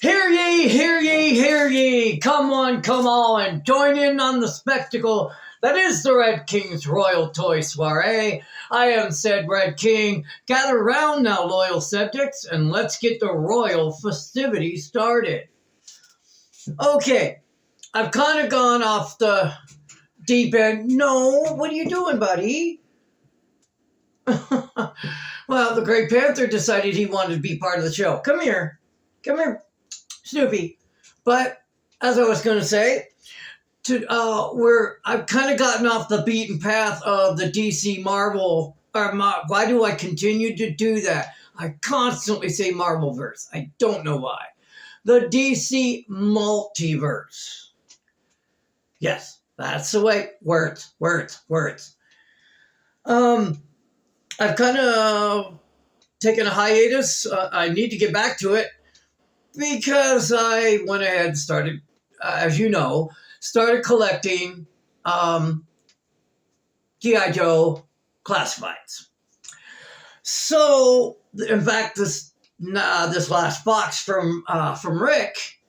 Hear ye, hear ye, hear ye! Come on, come on! Join in on the spectacle that is the Red King's Royal Toy Soiree. I am said Red King. Gather round now, loyal subjects, and let's get the royal festivities started. Okay, I've kind of gone off the deep end. No, what are you doing, buddy? Well, the Great Panther decided he wanted to be part of the show. Come here, Snoopy. But as I was going to say, I've kind of gotten off the beaten path of the DC Marvel. Why do I continue to do that? I constantly say Marvelverse. I don't know why. The DC multiverse. Yes, that's the way. Words. I've kind of taken a hiatus. I need to get back to it because I went ahead and started, as you know, collecting G.I. Joe classifieds. So, in fact, this last box from Rick,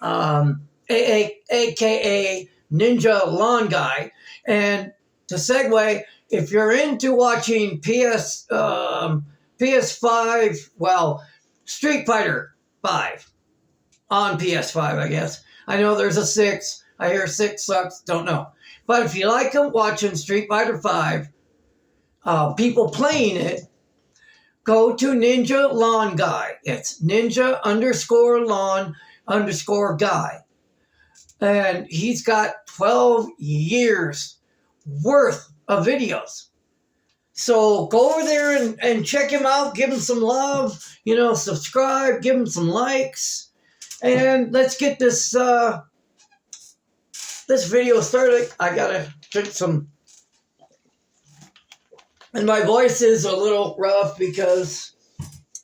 aka Ninja Lawn Guy, and to segue, if you're into watching PS5, well, Street Fighter 5 on PS5, I guess. I know there's a 6. I hear 6 sucks. Don't know. But if you like watching Street Fighter 5, people playing it, go to Ninja Lawn Guy. It's ninja_lawn_guy. And he's got 12 years worth of videos. So go over there and check him out. Give him some love. Subscribe. Give him some likes. And let's get this video started. I gotta drink some. And my voice is a little rough because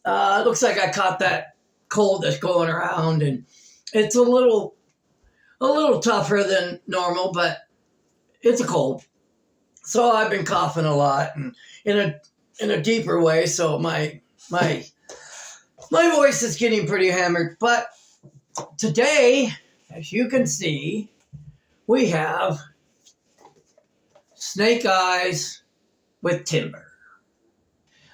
it looks like I caught that cold that's going around, and it's a little tougher than normal, but it's a cold. So I've been coughing a lot and in a deeper way. So my voice is getting pretty hammered. But today, as you can see, we have Snake Eyes with Timber.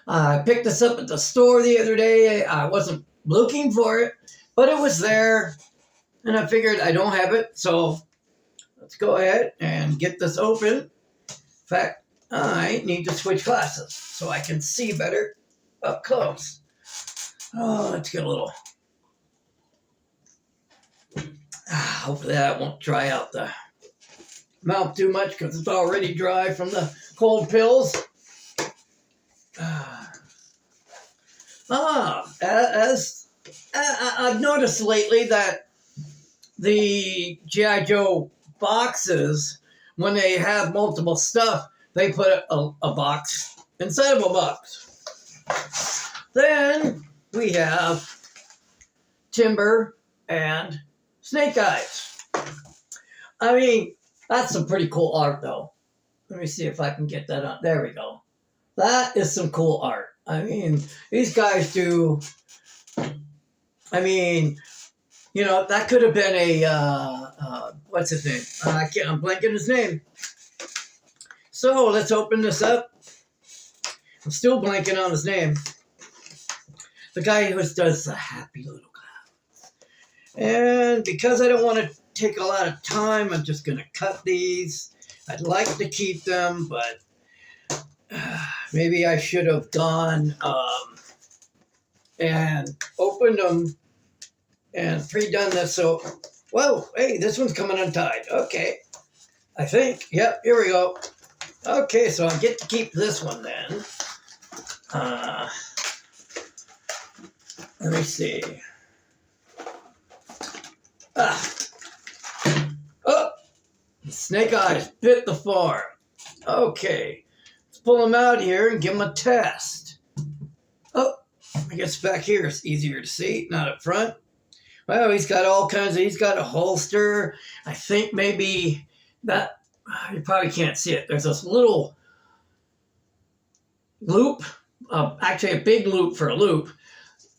I picked this up at the store the other day. I wasn't looking for it, but it was there. And I figured I don't have it. So let's go ahead and get this open. In fact, I need to switch glasses so I can see better up close. Oh, let's get a little. Hopefully that won't dry out the mouth too much because it's already dry from the cold pills. As I've noticed lately that the G.I. Joe boxes, when they have multiple stuff, they put a box inside of a box. Then we have Timber and Snake Eyes. I mean, that's some pretty cool art, though. Let me see if I can get that on. There we go. That is some cool art. I mean, these guys do. I mean, that could have been a what's his name? I'm blanking his name. So let's open this up. I'm still blanking on his name. The guy who does the happy little clouds. And because I don't want to take a lot of time, I'm just going to cut these. I'd like to keep them, but maybe I should have gone and opened them and pre-done this. So, whoa, hey, this one's coming untied. Okay, I think. Yep, here we go. Okay, so I get to keep this one then. Let me see. Oh, Snake Eyes bit the farm. Okay, let's pull him out here and give him a test. Oh, I guess back here it's easier to see, not up front. Well, he's got all kinds of, he's got a holster. I think maybe that, you probably can't see it. There's this little loop, actually a big loop for a loop,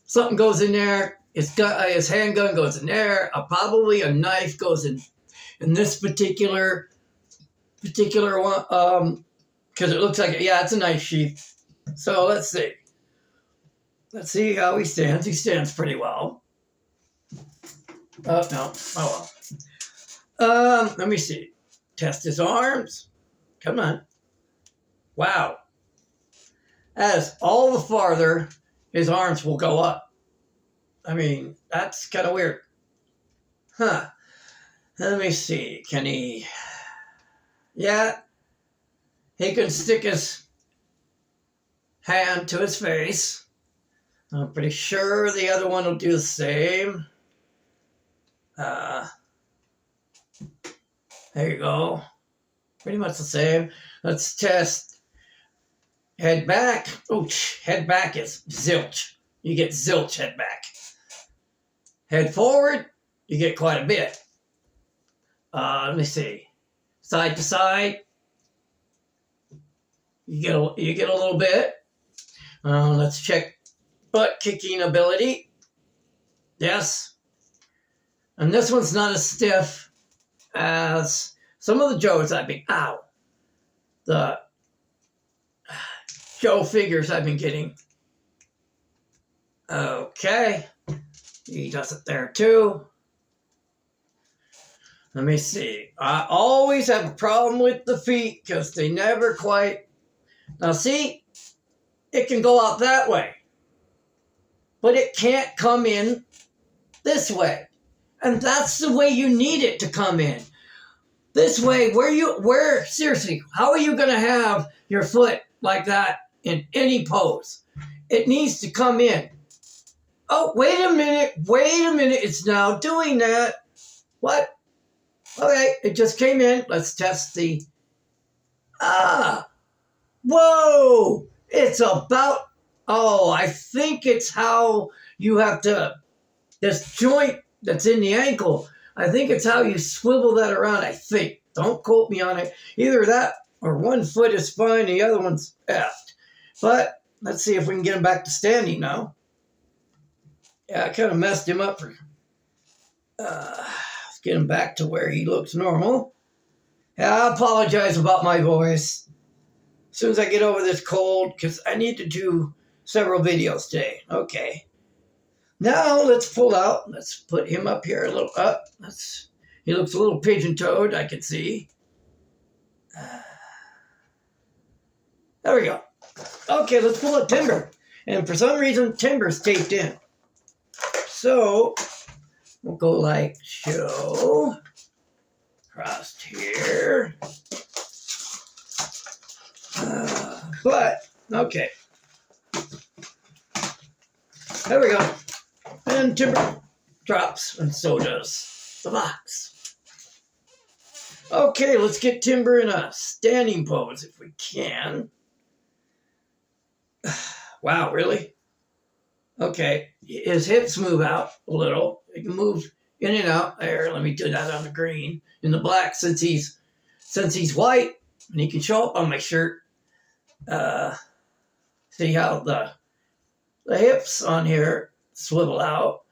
something goes in there. His handgun goes in there. Probably a knife goes in this particular one, because it looks like it's a knife sheath. So let's see. Let's see how he stands. He stands pretty well. Oh no. Oh well. Let me see. Test his arms. Come on. Wow. As all the farther his arms will go up. I mean, that's kind of weird. Huh. Let me see. Can he... Yeah. He can stick his hand to his face. I'm pretty sure the other one will do the same. There you go. Pretty much the same. Let's test head back. Ouch. Head back is zilch. You get zilch head back. Head forward, you get quite a bit. Let me see. Side to side, you get a little bit. Let's check butt kicking ability. Yes. And this one's not as stiff as some of the Joes I've been... Ow. The Joe figures I've been getting. Okay. He does it there too. Let me see. I always have a problem with the feet because they never quite... Now see, it can go out that way. But it can't come in this way. And that's the way you need it to come in. This way, seriously, how are you going to have your foot like that in any pose? It needs to come in. Oh, wait a minute. It's now doing that. What? Okay, it just came in. Let's test the... Whoa! It's about... Oh, I think it's how you have to... This joint that's in the ankle, I think it's how you swivel that around, I think. Don't quote me on it. Either that or one foot is fine, the other one's effed. But let's see if we can get him back to standing now. Yeah, I kind of messed him up. Let's get him back to where he looks normal. Yeah, I apologize about my voice. As soon as I get over this cold, because I need to do several videos today. Okay. Now let's pull out. Let's put him up here a little up. He looks a little pigeon-toed, I can see. There we go. Okay, let's pull out Timber. And for some reason, Timber's taped in. So, we'll go like show. Crossed here. Okay. There we go. And Timber drops, and so does the box. Okay, let's get Timber in a standing pose if we can. Wow, really? Okay, his hips move out a little. He can move in and out. There, let me do that on the green. In the black, since he's white, and he can show up on my shirt. See how the hips on here swivel out.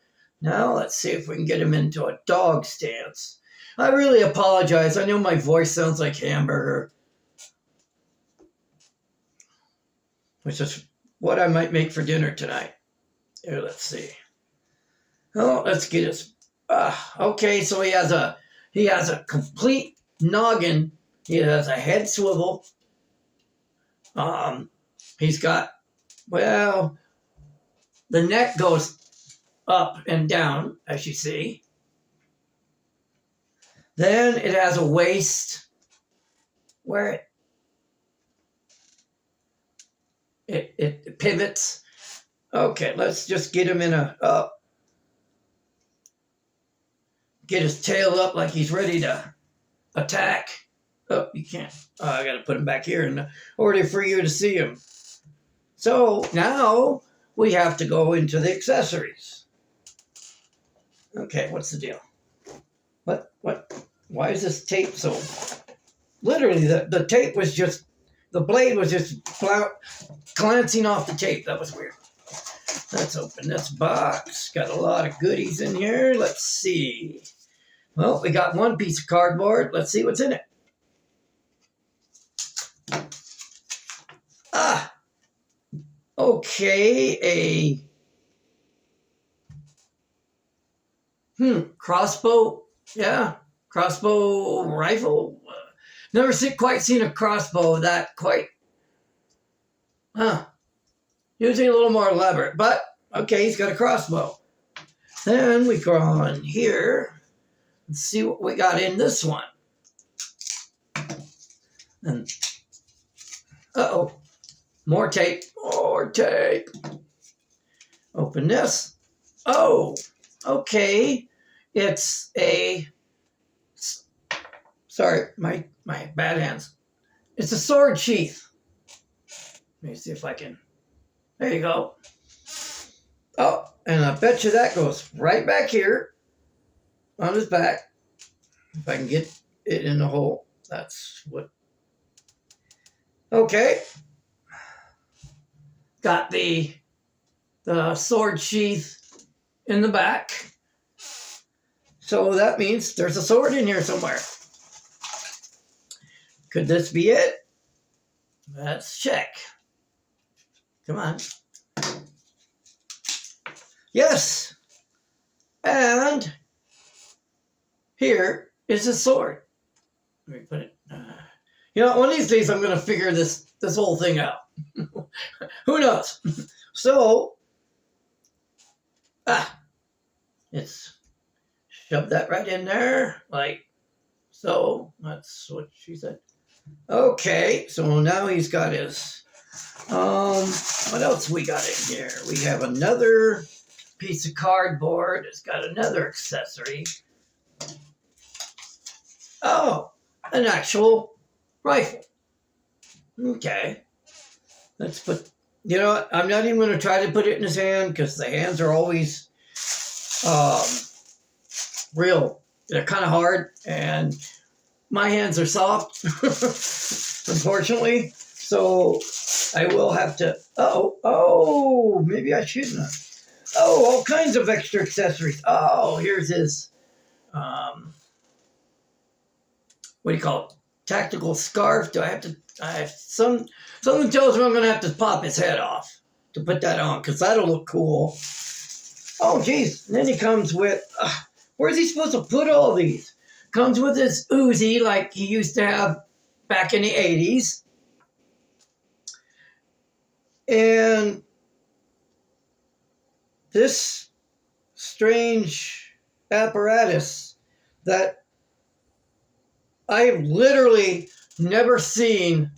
Now let's see if we can get him into a dog stance. I really apologize. I know my voice sounds like hamburger, which is what I might make for dinner tonight. Here, let's see. Oh, let's get his... okay, so he has a complete noggin. He has a head swivel. He's got, well, the neck goes up and down, as you see. Then it has a waist where it pivots. Okay, let's just get him in get his tail up like he's ready to attack. Oh, you can't. I got to put him back here in order for you to see him. So now we have to go into the accessories. Okay, what's the deal? What? Why is this tape so... Literally, the tape was just... The blade was just glancing off the tape. That was weird. Let's open this box. Got a lot of goodies in here. Let's see. Well, we got one piece of cardboard. Let's see what's in it. Ah, okay, crossbow. Yeah, crossbow rifle. Never quite seen a crossbow that quite. Usually a little more elaborate, but okay, he's got a crossbow. Then we go on here and see what we got in this one. And uh-oh, more tape, more tape. Open this. Oh, okay. It's a, sorry, my bad hands. It's a sword sheath. Let me see if I can, there you go. Oh, and I bet you that goes right back here on his back. If I can get it in the hole, that's what. Okay. Got the sword sheath in the back. So that means there's a sword in here somewhere. Could this be it? Let's check. Come on. Yes. And here is a sword. Let me put it. One of these days I'm going to figure this whole thing out. Who knows? So, it's shove that right in there, like so. That's what she said. Okay, so now he's got his. What else we got in here? We have another piece of cardboard. It's got another accessory. Oh, an actual rifle. Okay. Let's put, you know what? I'm not even going to try to put it in his hand because the hands are always real. They're kind of hard and my hands are soft, unfortunately. So I will have to, maybe I shouldn't have. Oh, all kinds of extra accessories. Oh, here's his, what do you call it? Tactical scarf. Do I have to, something tells me I'm going to have to pop his head off to put that on because that'll look cool. Oh, geez. And then he comes with, where's he supposed to put all these? Comes with his Uzi like he used to have back in the 80s. And this strange apparatus that I've literally never seen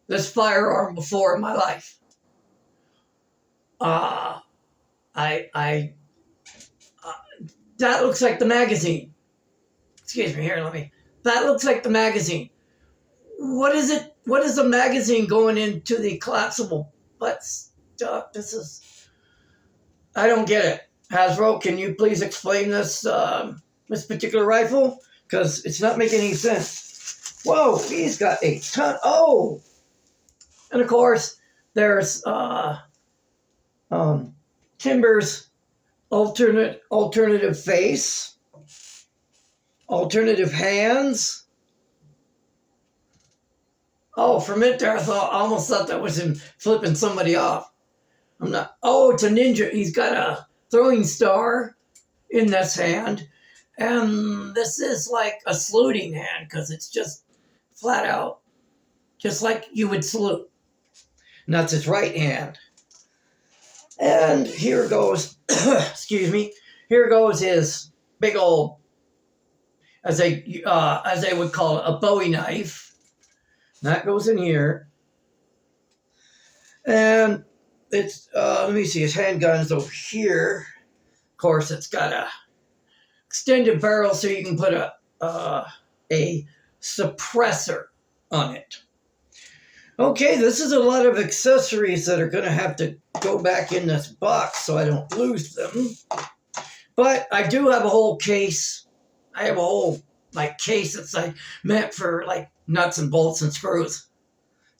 this firearm before in my life. That looks like the magazine. Excuse me, here, that looks like the magazine. What is it? What is the magazine going into the collapsible butt stuff? I don't get it. Hasbro, can you please explain this particular rifle? Because it's not making any sense. Whoa, he's got a ton. Oh! And of course, there's Timber's alternative face, alternative hands. Oh, for a minute there, I almost thought that was him flipping somebody off. I'm not. Oh, it's a ninja. He's got a throwing star in this hand. And this is like a saluting hand because it's just flat out, just like you would salute. And that's his right hand. And here goes, excuse me, here goes his big old, as they would call it, a Bowie knife. That goes in here. And it's, let me see, his handgun's over here. Of course, it's got a extended barrel so you can put a suppressor on it. Okay, this is a lot of accessories that are going to have to go back in this box so I don't lose them. But I do have a whole case. I have a whole case that's meant for nuts and bolts and screws.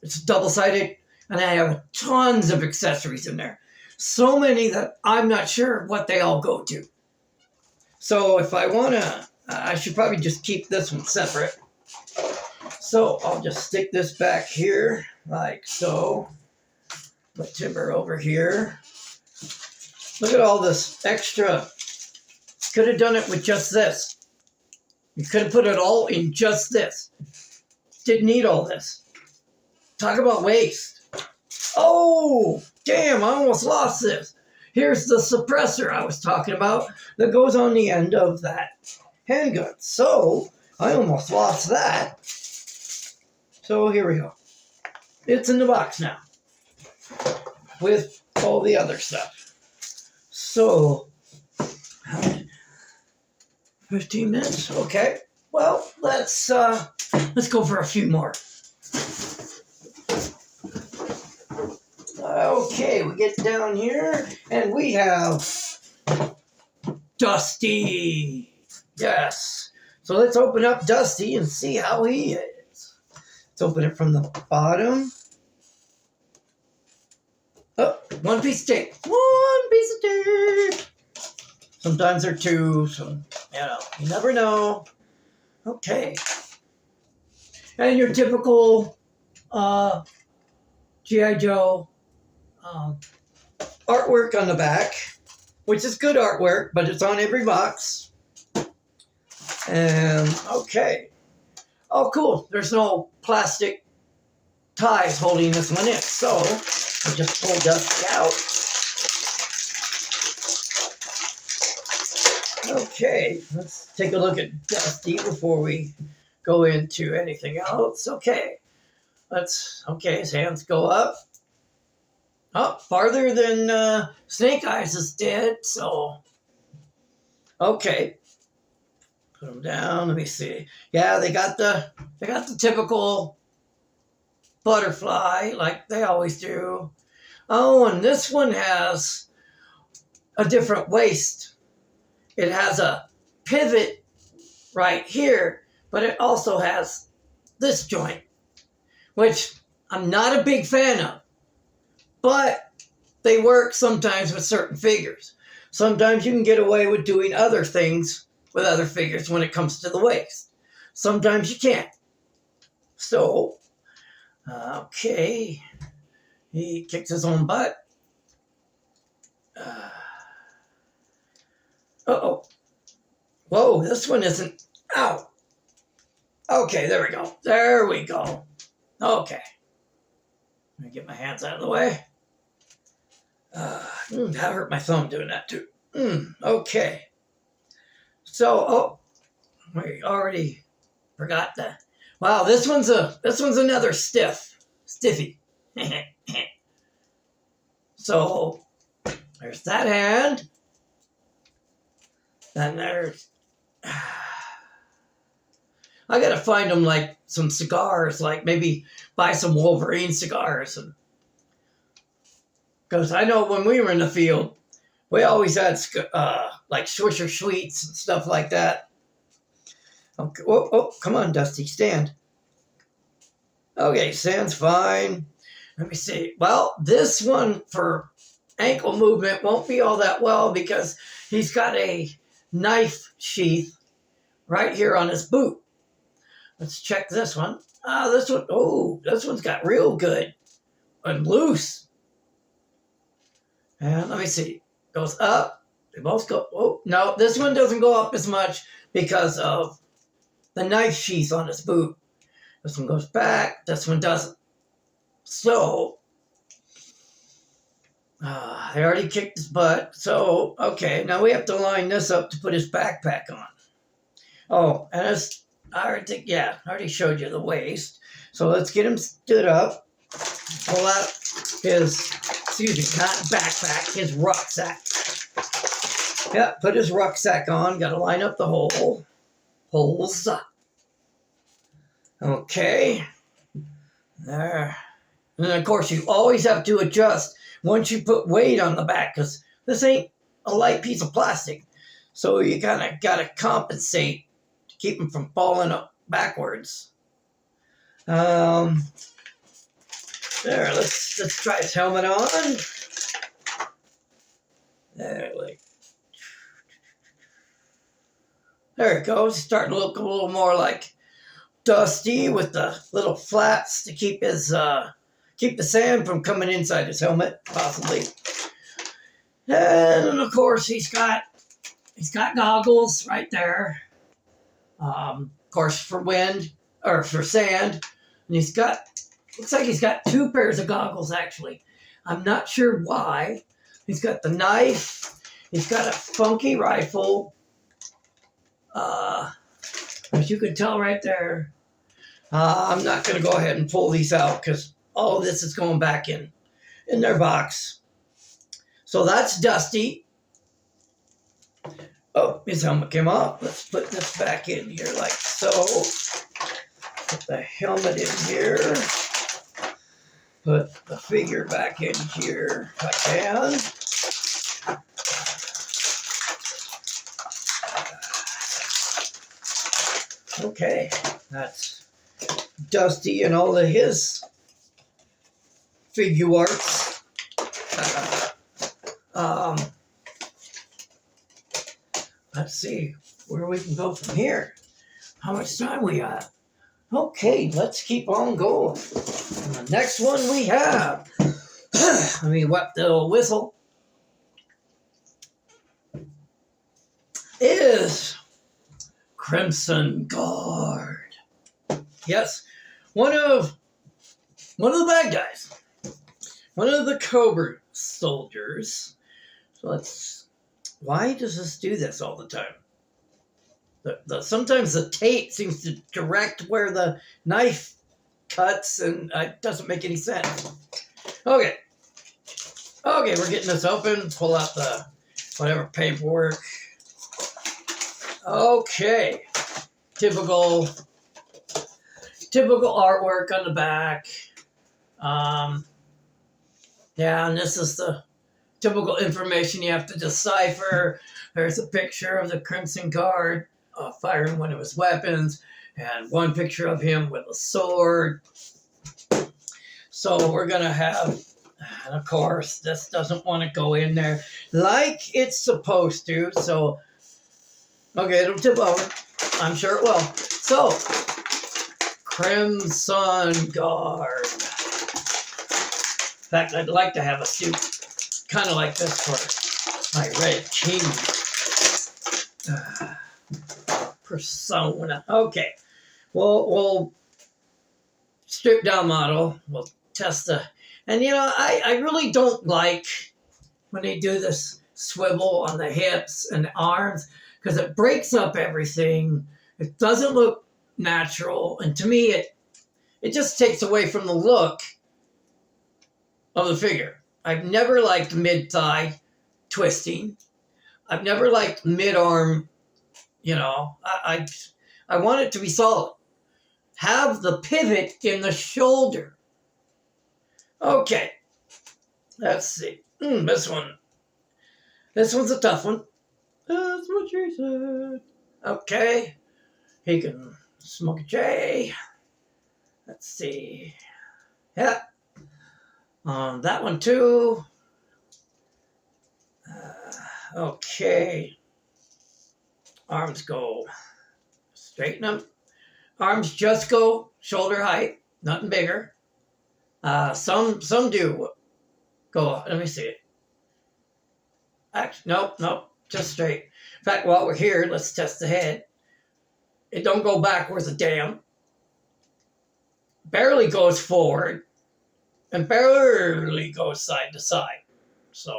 It's double-sided, and I have tons of accessories in there. so many that I'm not sure what they all go to. So if I want to, I should probably just keep this one separate. So I'll just stick this back here like so. Put timber over here. Look at all this extra. Could have done it with just this. You could have put it all in just this. Didn't need all this. Talk about waste. Oh, damn, I almost lost this. Here's the suppressor I was talking about that goes on the end of that handgun. So I almost lost that. So here we go. It's in the box now with all the other stuff. So 15 minutes. Okay. Well, let's go for a few more. Okay, we get down here and we have Dusty. Yes. So let's open up Dusty and see how he is. Let's open it from the bottom. Oh, one piece of tape. One piece of tape. Sometimes they're two, so, you never know. Okay. And your typical G.I. Joe artwork on the back, which is good artwork, but it's on every box. And, okay. Oh, cool. There's no plastic ties holding this one in. So, I'll just pull Dusty out. Okay, let's take a look at Dusty before we go into anything else. Okay, his hands go up. Up farther than Snake Eyes did, so. Okay. Put them down, let me see. Yeah, they got the typical butterfly, like they always do. Oh, and this one has a different waist. It has a pivot right here, but it also has this joint, which I'm not a big fan of. But they work sometimes with certain figures. Sometimes you can get away with doing other things with other figures when it comes to the waist. Sometimes you can't. So, okay. He kicks his own butt. Uh-oh. Whoa, this one isn't out. Okay, there we go. There we go. Okay. Let me get my hands out of the way. That hurt my thumb doing that too. Okay. So, we already forgot that. Wow, this one's another stiffy. So, there's that hand. Then there's. I gotta find them like some cigars, like maybe buy some Wolverine cigars, and because I know when we were in the field, we always had like Swisher Sweets and stuff like that. Okay. Oh, come on, Dusty, stand. Okay, stands fine. Let me see. Well, this one for ankle movement won't be all that well because he's got a knife sheath right here on his boot. Let's check this one. This one's got real good and loose. And let me see. Goes up. They both go. Oh, no, this one doesn't go up as much because of the knife sheath on his boot. This one goes back. This one doesn't. So, they already kicked his butt. So, okay, now we have to line this up to put his backpack on. Oh, and I already showed you the waist. So let's get him stood up. Pull out his, not backpack, his rucksack. Yeah, put his rucksack on. Got to line up the holes. Okay. There. And then, of course, you always have to adjust once you put weight on the back because this ain't a light piece of plastic. So you kind of got to compensate to keep him from falling up backwards. There, let's try his helmet on. There, there it goes. He's starting to look a little more like Dusty with the little flaps to keep his keep the sand from coming inside his helmet, possibly. And of course he's got goggles right there. Of course for wind or for sand. And looks like he's got two pairs of goggles actually. I'm not sure why. He's got the knife. He's got a funky rifle. As you can tell right there. I'm not going to go ahead and pull these out because all of this is going back in their box. So that's Dusty. Oh, his helmet came off. Let's put this back in here like so. Put the helmet in here. Put the figure back in here if I can. Okay, that's Dusty and all of his figure arts. Let's see where we can go from here. How much time we got? Okay, let's keep on going. And the next one we have, let me wet the little whistle, is Crimson Guard. Yes, one of the bad guys. One of the Cobra soldiers. So why does this do this all the time? Sometimes the tape seems to direct where the knife cuts, and it doesn't make any sense. Okay, we're getting this open. Pull out the whatever paperwork. Okay, typical artwork on the back. Yeah, and this is the typical information you have to decipher. There's a picture of the Crimson Guard firing one of his weapons, and one picture of him with a sword. So we're going to have, and of course, this doesn't want to go in there like it's supposed to. So, okay, it'll tip over. I'm sure it will. So, Crimson Guard. In fact, I'd like to have a suit kind of like this for my Red King persona. Okay, we'll strip down model. We'll test the, and I really don't like when they do this swivel on the hips and the arms because it breaks up everything. It doesn't look natural, and to me, it just takes away from the look of the figure. I've never liked mid-thigh twisting. I've never liked mid-arm, I want it to be solid. Have the pivot in the shoulder. Okay. Let's see. This one's a tough one. That's what she said. Okay. He can smoke a J. Let's see. Yeah. That one too. Okay. Arms go. Straighten them. Arms just go shoulder height. Nothing bigger. Some do go. Let me see it. Actually, nope. Just straight. In fact, while we're here, let's test the head. It don't go backwards a damn. Barely goes forward. And barely goes side to side. So,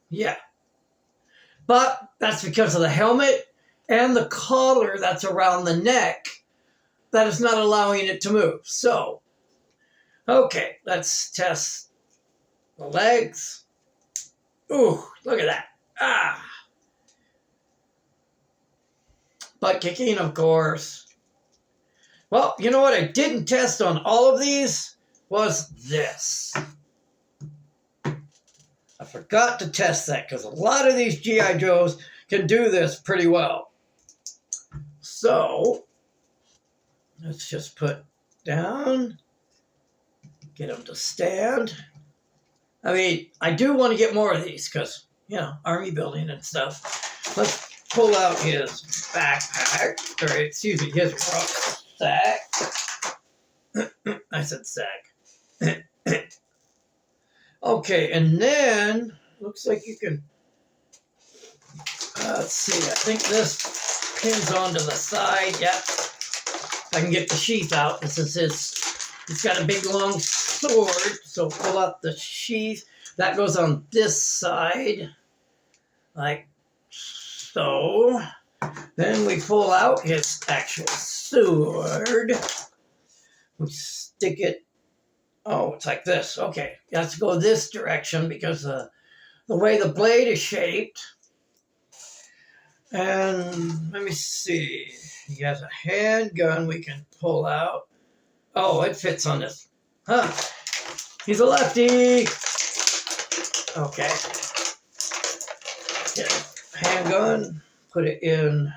yeah. But that's because of the helmet and the collar that's around the neck that is not allowing it to move. So, okay, let's test the legs. Ooh, look at that. Butt kicking, of course. Well, you know what I didn't test on all of these? Was this. I forgot to test that because a lot of these G.I. Joes can do this pretty well. So, let's just put down, get them to stand. I mean, I do want to get more of these because, you know, army building and stuff. Let's pull out his backpack, or excuse me, his rucksack. I said sack. Okay, and then looks like you can. Let's see. I think this pins onto the side. Yep. I can get the sheath out. This is his. He's got a big long sword, so pull out the sheath. That goes on this side, like so. Then we pull out his actual sword. We stick it. Oh, it's like this. Okay, you have to go this direction because the way the blade is shaped. And let me see. He has a handgun we can pull out. Oh, it fits on this. Huh. He's a lefty. Okay. Get a handgun. Put it in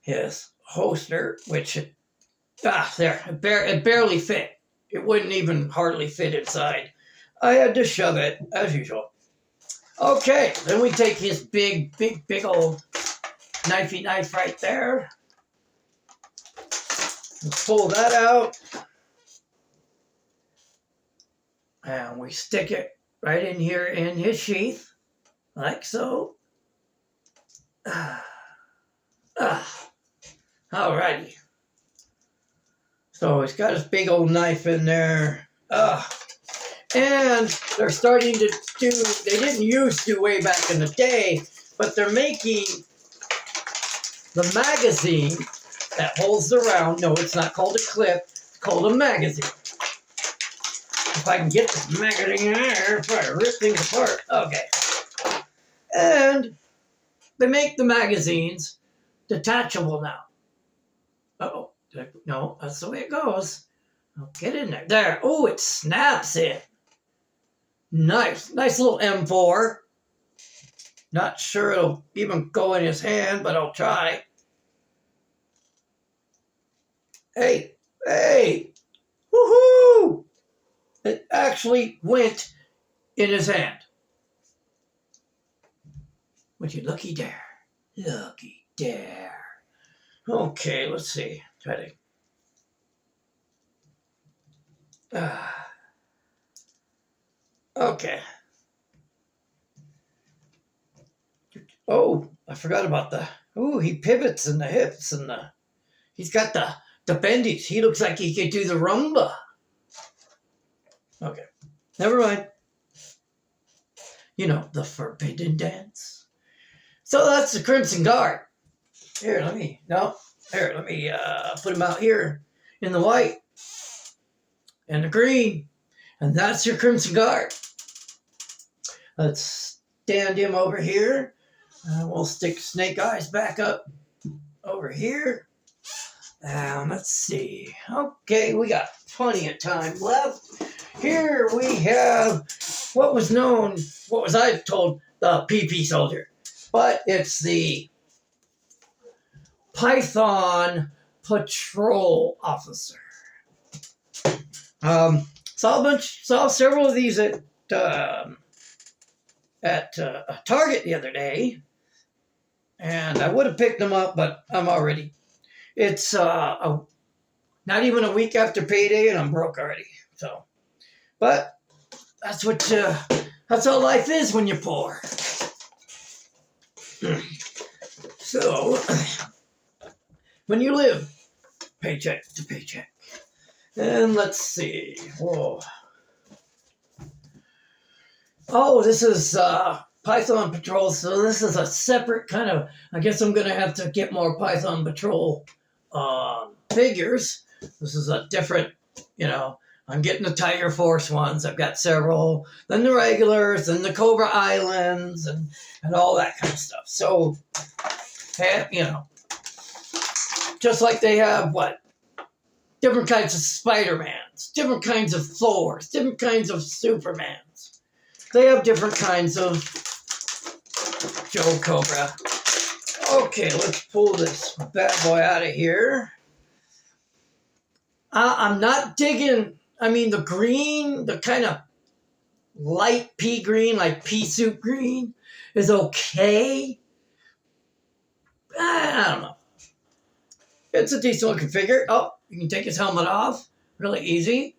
his holster, which there. It barely fit. It wouldn't even hardly fit inside. I had to shove it, as usual. Okay, then we take his big old knifey knife right there. And pull that out. And we stick it right in here in his sheath, like so. Alrighty. So he's got his big old knife in there. And they're starting to do, they didn't used to way back in the day, but they're making the magazine that holds the round. No, it's not called a clip, it's called a magazine. If I can get this magazine in there, try to rip things apart. Okay. And they make the magazines detachable now. Uh-oh. No, that's the way it goes. I'll get in there. There. Oh, it snaps in. Nice. Nice little M4. Not sure it'll even go in his hand, but I'll try. Hey. Woohoo! It actually went in his hand. Would you looky there? Looky there. Okay, let's see. Try to. Okay. Oh, I forgot about the. Oh, he pivots in the hips and the. He's got the bendies. He looks like he could do the rumba. Okay, never mind. You know, the forbidden dance. So that's the Crimson Guard. Here, let me put him out here in the white and the green. And that's your Crimson Guard. Let's stand him over here. We'll stick Snake Eyes back up over here. Let's see. Okay, we got plenty of time left. Here we have what was I told, the PP soldier. But it's the Python Patrol Officer. Saw several of these at Target the other day, and I would have picked them up, but I'm already. It's not even a week after payday, and I'm broke already. So, but that's how life is when you're poor. So, when you live paycheck to paycheck. And let's see. Whoa. Oh, this is Python Patrol. So this is a separate kind of. I guess I'm going to have to get more Python Patrol figures. This is a different, I'm getting the Tiger Force ones. I've got several. Then the regulars, and the Cobra Islands, and all that kind of stuff. So, just like they have different kinds of Spider-Mans, different kinds of Thors, different kinds of Supermans. They have different kinds of Joe Cobra. Okay, let's pull this bad boy out of here. I'm not digging, the green, the kind of light pea green, like pea soup green, is okay. I don't know. It's a decent looking figure. Oh, you can take his helmet off. Really easy.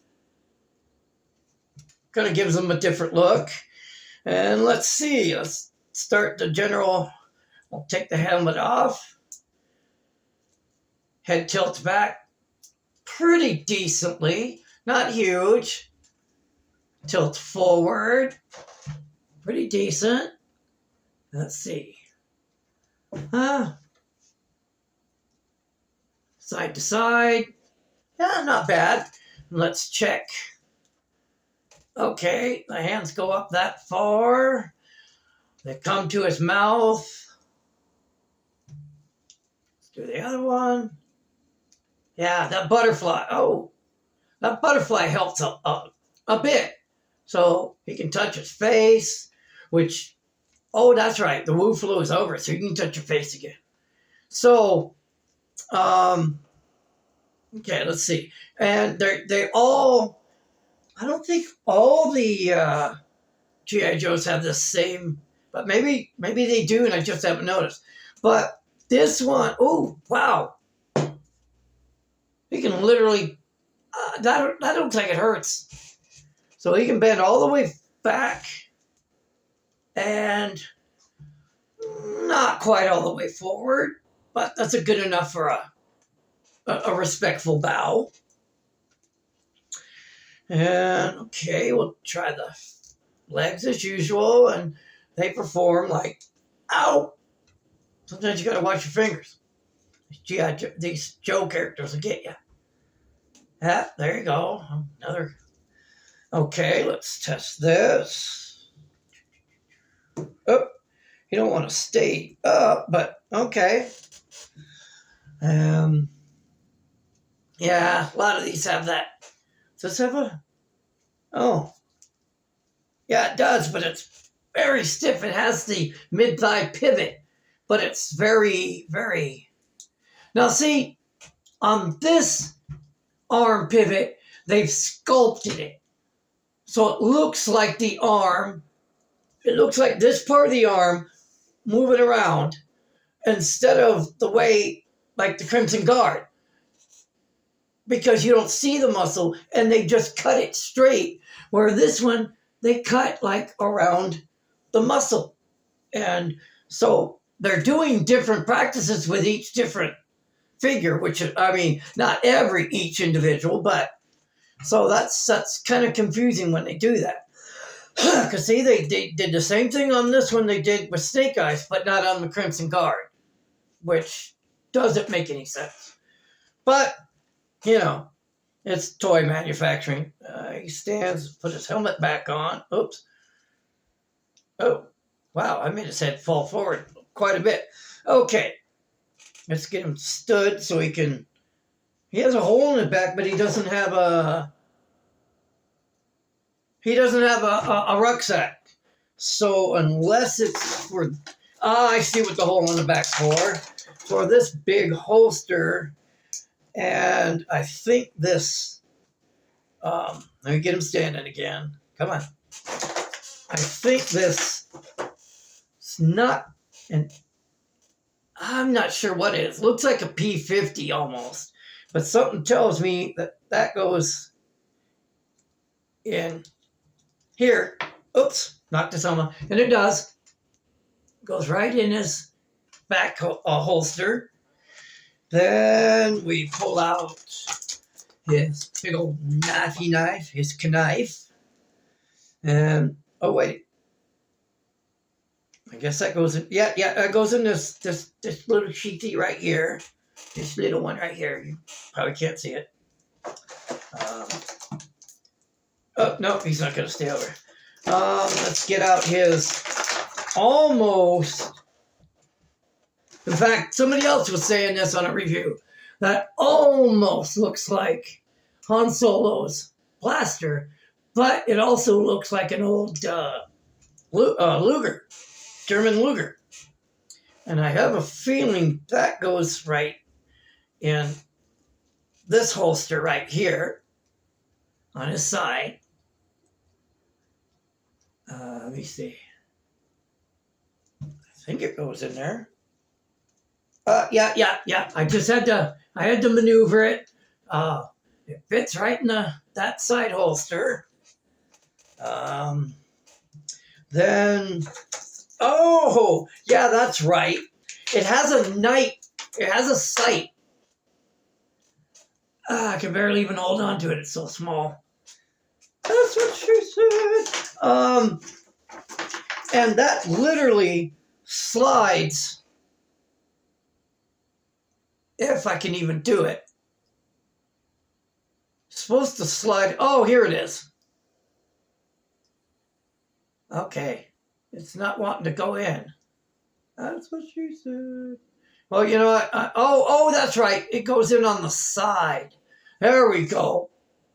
Kind of gives him a different look. And let's see. Let's start the general. I'll take the helmet off. Head tilts back pretty decently. Not huge. Tilt forward. Pretty decent. Let's see. Side to side. Yeah, not bad. Let's check. Okay, the hands go up that far. They come to his mouth. Let's do the other one. Yeah, that butterfly. Oh, that butterfly helps a bit. So he can touch his face, which, oh, that's right. The Woo flu is over, so you can touch your face again. So, okay, let's see. And they all, I don't think all the G.I. Joes have the same, but maybe they do, and I just haven't noticed. But this one, oh, wow. He can literally, that looks like it hurts. So he can bend all the way back and not quite all the way forward, but that's a good enough for a respectful bow. And okay, we'll try the legs as usual, and they perform like, ow. Sometimes you gotta watch your fingers. These Joe characters will get you. Yeah, there you go. Another. Okay, let's test this. Oh, you don't want to stay up, but okay. Yeah, a lot of these have that. Does this have a? Oh, yeah, it does, but it's very stiff. It has the mid-thigh pivot, but it's very, very. Now, see, on this arm pivot, they've sculpted it. So it looks like the arm, it looks like this part of the arm moving around instead of the way, like the Crimson Guard, because you don't see the muscle and they just cut it straight, where this one, they cut like around the muscle. And so they're doing different practices with each different figure, which, I mean, not each individual, but so that's kind of confusing when they do that. Because see, they did the same thing on this one they did with Snake Eyes, but not on the Crimson Guard, which doesn't make any sense. But, you know, it's toy manufacturing. He stands, put his helmet back on. Oops. Oh, wow, I made his head fall forward quite a bit. Okay, let's get him stood so he can... He has a hole in his back, but he doesn't have a rucksack. So unless it's for... I see what the hole in the back's for this big holster. And I think this... let me get him standing again. Come on. I think this... It's not... I'm not sure what it is. Looks like a P50 almost. But something tells me that goes in here. Oops, knocked his helmet. And it does. Goes right in his back holster. Then we pull out his big old knifey knife, his knife. And, oh wait. I guess that goes in, yeah, that goes in this little sheethy right here. This little one right here. You probably can't see it. Oh, no, he's not going to stay over. Let's get out his almost... In fact, somebody else was saying this on a review. That almost looks like Han Solo's blaster, but it also looks like an old Luger, German Luger. And I have a feeling that goes right in this holster right here on his side. Let me see. I think it goes in there. Yeah. I just had to. I had to maneuver it. It fits right in that side holster. Um, then, oh yeah, that's right. It has a night. It has a sight. I can barely even hold on to it. It's so small. That's what she said. And that literally slides. If I can even do it. It's supposed to slide. Oh, here it is. Okay. It's not wanting to go in. That's what she said. Well, you know what? Oh, that's right. It goes in on the side. There we go.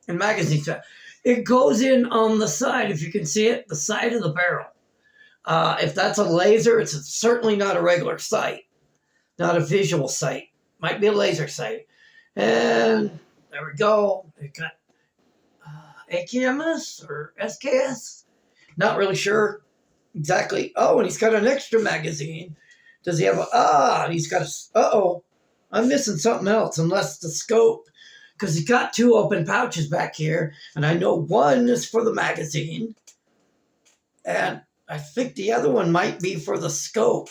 In magazine stuff. It goes in on the side, if you can see it, the side of the barrel. If that's a laser, it's certainly not a regular sight. Not a visual sight. Might be a laser sight. And there we go. It got AKMS or SKS. Not really sure exactly. Oh, and he's got an extra magazine. Does he have he's got I'm missing something else unless the scope. Because he's got two open pouches back here. And I know one is for the magazine. And I think the other one might be for the scope.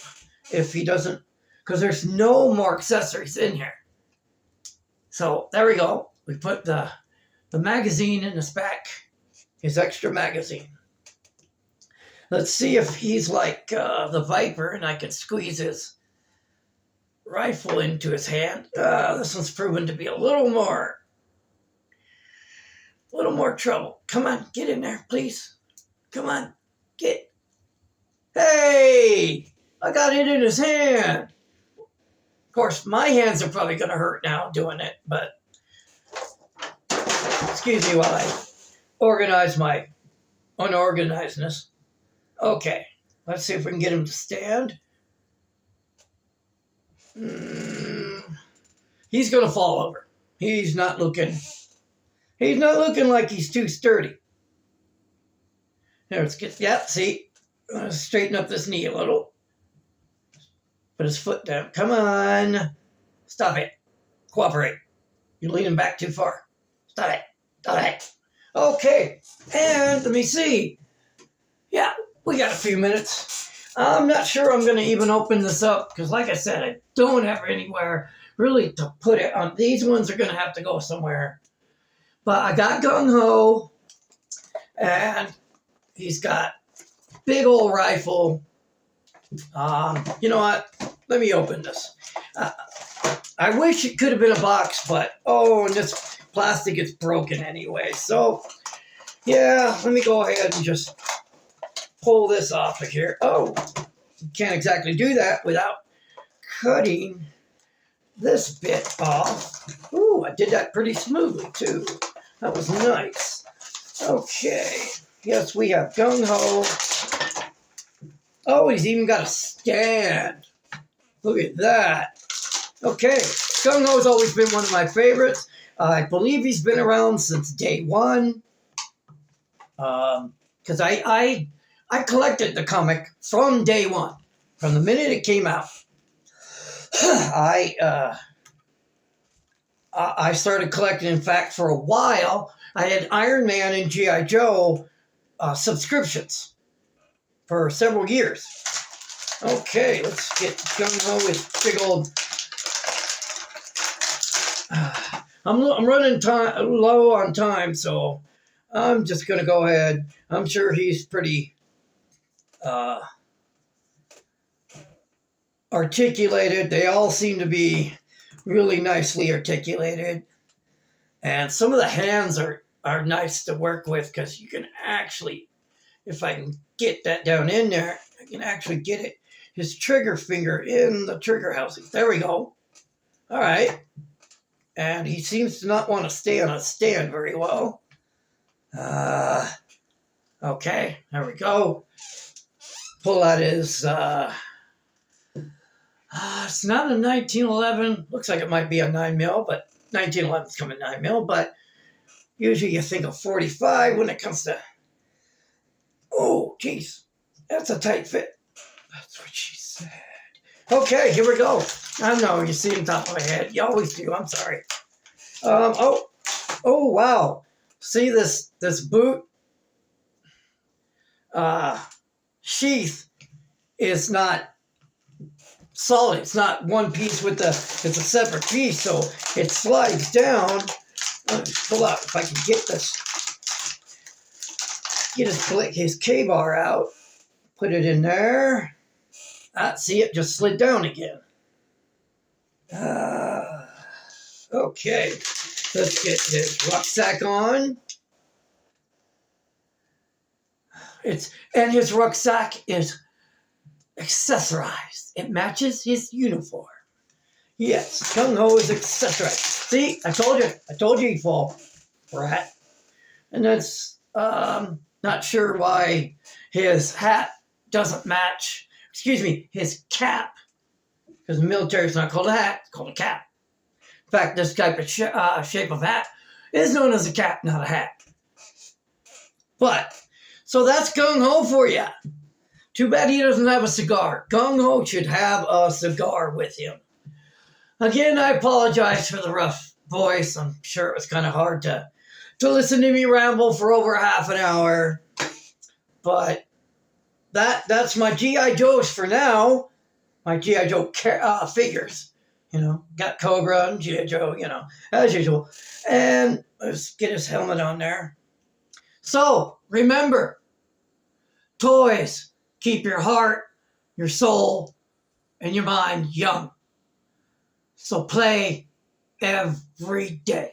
If he doesn't. Because there's no more accessories in here. So there we go. We put the magazine in his back. His extra magazine. Let's see if he's like the Viper and I can squeeze his rifle into his hand. This one's proven to be a little more trouble. Come on, get in there, please. Come on, get. Hey, I got it in his hand. Of course, my hands are probably going to hurt now doing it, but excuse me while I organize my unorganizedness. Okay, let's see if we can get him to stand. He's going to fall over. He's not looking like he's too sturdy. Here, let's get, see, straighten up this knee a little. Put his foot down. Come on. Stop it. Cooperate. You're leaning back too far. Stop it. Okay, and let me see. Yeah, we got a few minutes. I'm not sure I'm going to even open this up because, like I said, I don't have anywhere really to put it on. These ones are going to have to go somewhere. But I got Gung-Ho, and he's got big old rifle. You know what? Let me open this. I wish it could have been a box, but and this plastic is broken anyway. So, yeah, let me go ahead and just pull this off of here. Oh, you can't exactly do that without cutting this bit off. Ooh, I did that pretty smoothly, too. That was nice. Okay. Yes, we have Gung-Ho. Oh, he's even got a stand. Look at that. Okay. Gung-Ho's always been one of my favorites. I believe he's been around since day one. Because I collected the comic from day one. From the minute it came out. I started collecting, in fact, for a while. I had Iron Man and G.I. Joe subscriptions for several years. Okay, let's get Gung-Ho with big old... I'm running low on time, so I'm just going to go ahead. I'm sure he's pretty articulated. They all seem to be really nicely articulated. And some of the hands are nice to work with because you can actually, if I can get that down in there, I can actually get it, his trigger finger in the trigger housing. There we go. All right. And he seems to not want to stay on a stand very well. Okay, there we go. Pull out his, it's not a 1911. Looks like it might be a 9mm, but 1911's coming 9mm, but usually you think of 45 when it comes to Oh, jeez. That's a tight fit. That's what she said. Okay, here we go. I know, you see on top of my head. You always do. I'm sorry. Oh, wow. See this boot sheath is not solid. It's not one piece with it's a separate piece, so it slides down. Let me pull out if I can get his K-bar out. Put it in there. See, it just slid down again. Okay, let's get this rucksack on. And his rucksack is accessorized. It matches his uniform. Yes, Gung-Ho is accessorized. See, I told you he'd fall, rat. And that's, not sure why his hat doesn't match, his cap, because the military is not called a hat, it's called a cap. In fact, this type of shape of hat is known as a cap, not a hat. But, so that's Gung-Ho for you. Too bad he doesn't have a cigar. Gung-Ho should have a cigar with him. Again, I apologize for the rough voice. I'm sure it was kind of hard to listen to me ramble for over half an hour. But that's my G.I. Joes for now. My G.I. Joe figures. Got Cobra and G.I. Joe, as usual. And let's get his helmet on there. So, remember, toys keep your heart, your soul, and your mind young. So play every day.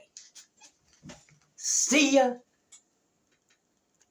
See ya.